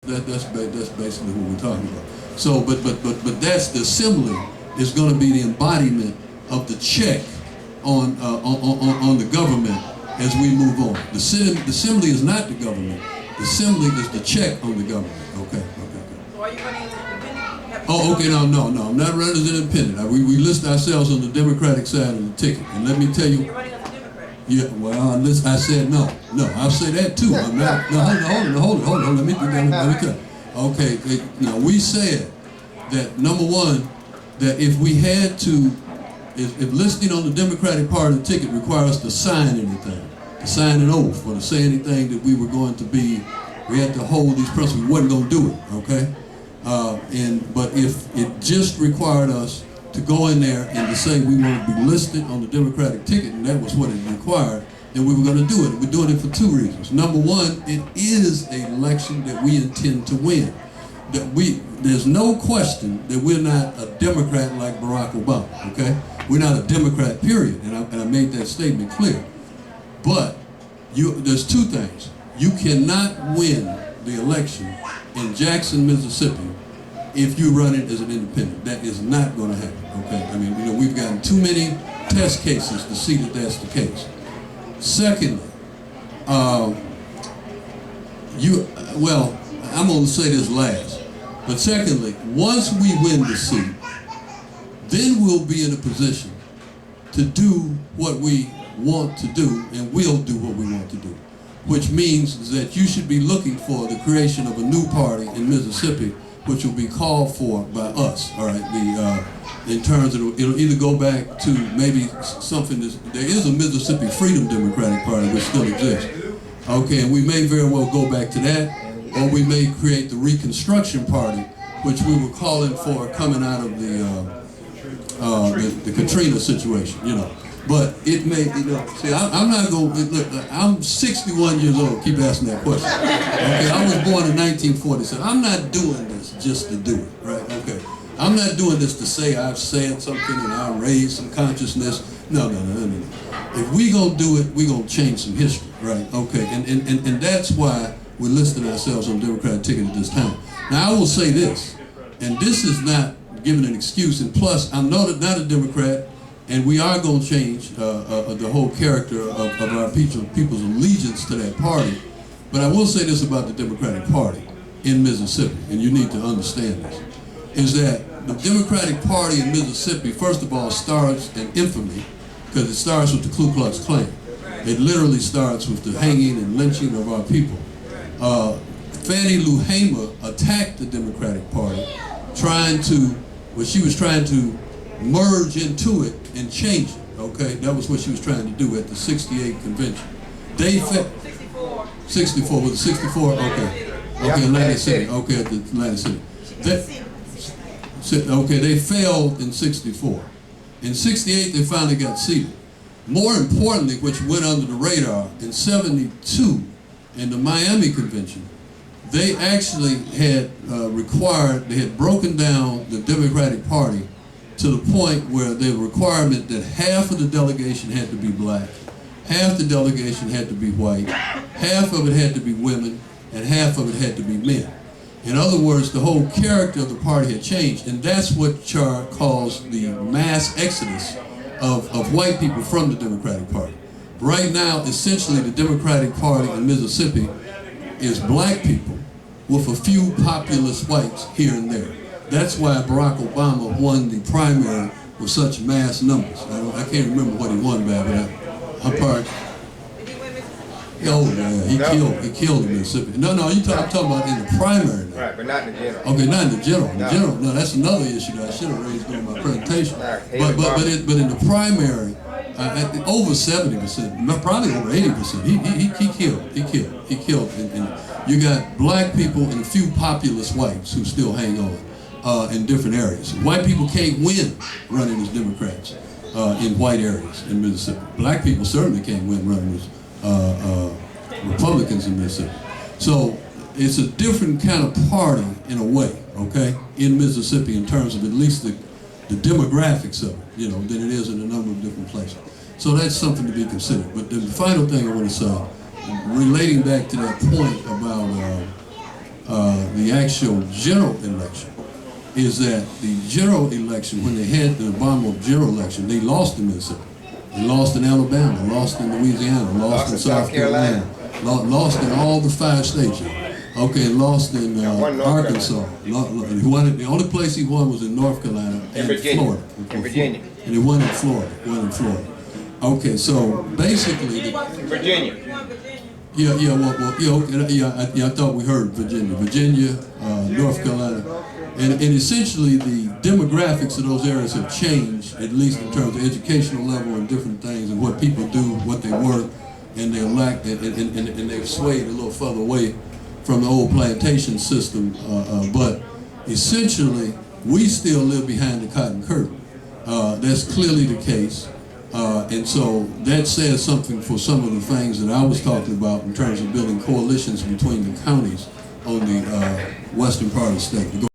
That's basically what we're talking about. So, but that's the assembly is going to be the embodiment of the check on the government as we move on. The assembly is not the government. The assembly is the check on the government. Okay. So are you running as independent? Oh, okay. No. I'm not running as an independent. We list ourselves on the Democratic side of the ticket, and let me tell you. You're running as a Democrat. Yeah, well, I said no. I'll say that too. I'm not. No, hold on. Let me tell you. Okay, now we said that number one, that if we had to, if listing on the Democratic Party ticket requires us to sign anything, to sign an oath, or to say anything that we were going to be, we had to hold these principles. We wasn't going to do it. Okay, but if it just required us to go in there and to say we want to be listed on the Democratic ticket, and that was what it required, then we were going to do it. We're doing it for two reasons. Number one, it is an election that we intend to win. There's no question that we're not a Democrat like Barack Obama, okay? We're not a Democrat, period, and I made that statement clear. But there's two things. You cannot win the election in Jackson, Mississippi if you run it as an independent. That is not going to happen, okay? I mean, we've gotten too many test cases to see that that's the case. Secondly, I'm going to say this last, but secondly, once we win the seat, then we'll be in a position to do what we want to do, and we'll do what we want to do, which means that you should be looking for the creation of a new party in Mississippi, which will be called for by us, all right? In terms of, it'll either go back to maybe something there is a Mississippi Freedom Democratic Party which still exists. Okay, and we may very well go back to that, or we may create the Reconstruction Party, which we were calling for coming out of the Katrina situation, But it may, see, I'm not going to, look, I'm 61 years old, keep asking that question. Okay, I was born in 1947. I'm not doing this just to do it, right? Okay. I'm not doing this to say I've said something and I raised some consciousness. No. If we gonna do it, we gonna change some history, right? Okay, and that's why we're listing ourselves on the Democratic ticket at this time. Now I will say this, and this is not giving an excuse, and plus I'm not a Democrat, and we are gonna change the whole character of our people's allegiance to that party. But I will say this about the Democratic Party in Mississippi, and you need to understand this, is that the Democratic Party in Mississippi, first of all, starts in infamy, because it starts with the Ku Klux Klan. It literally starts with the hanging and lynching of our people. Fannie Lou Hamer attacked the Democratic Party, she was trying to merge into it and change it, okay? That was what she was trying to do at the 68 convention. 64, was it 64? Okay. Okay, Atlantic City. Okay, at the Atlantic City. They failed in 64. In 68, they finally got seated. More importantly, which went under the radar, in 72, in the Miami Convention, they actually had they had broken down the Democratic Party to the point where the requirement that half of the delegation had to be black, half the delegation had to be white, half of it had to be women, and half of it had to be men. In other words, the whole character of the party had changed, and that's what Char calls the mass exodus of white people from the Democratic Party. Right now, essentially, the Democratic Party in Mississippi is black people with a few populist whites here and there. That's why Barack Obama won the primary with such mass numbers. I can't remember what he won by, but I'm part. Oh yeah, he killed in Mississippi. No, I'm talking about in the primary now. Right, but not in the general. Okay, not in the general. In the general, no, that's another issue that I should have raised during my presentation. But in the primary, over 70%, probably over 80%, he killed. And you got black people and a few populist whites who still hang on in different areas. White people can't win running as Democrats in white areas in Mississippi. Black people certainly can't win running as Republicans in Mississippi. So it's a different kind of party in a way, okay, in Mississippi in terms of at least the demographics of it, than it is in a number of different places. So that's something to be considered. But the final thing I want to say, relating back to that point the actual general election is that the general election, when they had the Obama general election, they lost in Mississippi. They lost in Alabama, lost in Louisiana, lost in South Carolina, lost in all the 5 states. Okay, lost in Arkansas. He won, the only place he won was in North Carolina and Florida. In Virginia. And he won in Florida. Okay, so basically, Virginia. I thought we heard Virginia, North Carolina, and essentially the demographics of those areas have changed, at least in terms of educational level and different things, and what people do, what they work, and they lack, and they've swayed a little further away from the old plantation system. But essentially, we still live behind the cotton curtain. That's clearly the case. And so that says something for some of the things that I was talking about in terms of building coalitions between the counties on the western part of the state.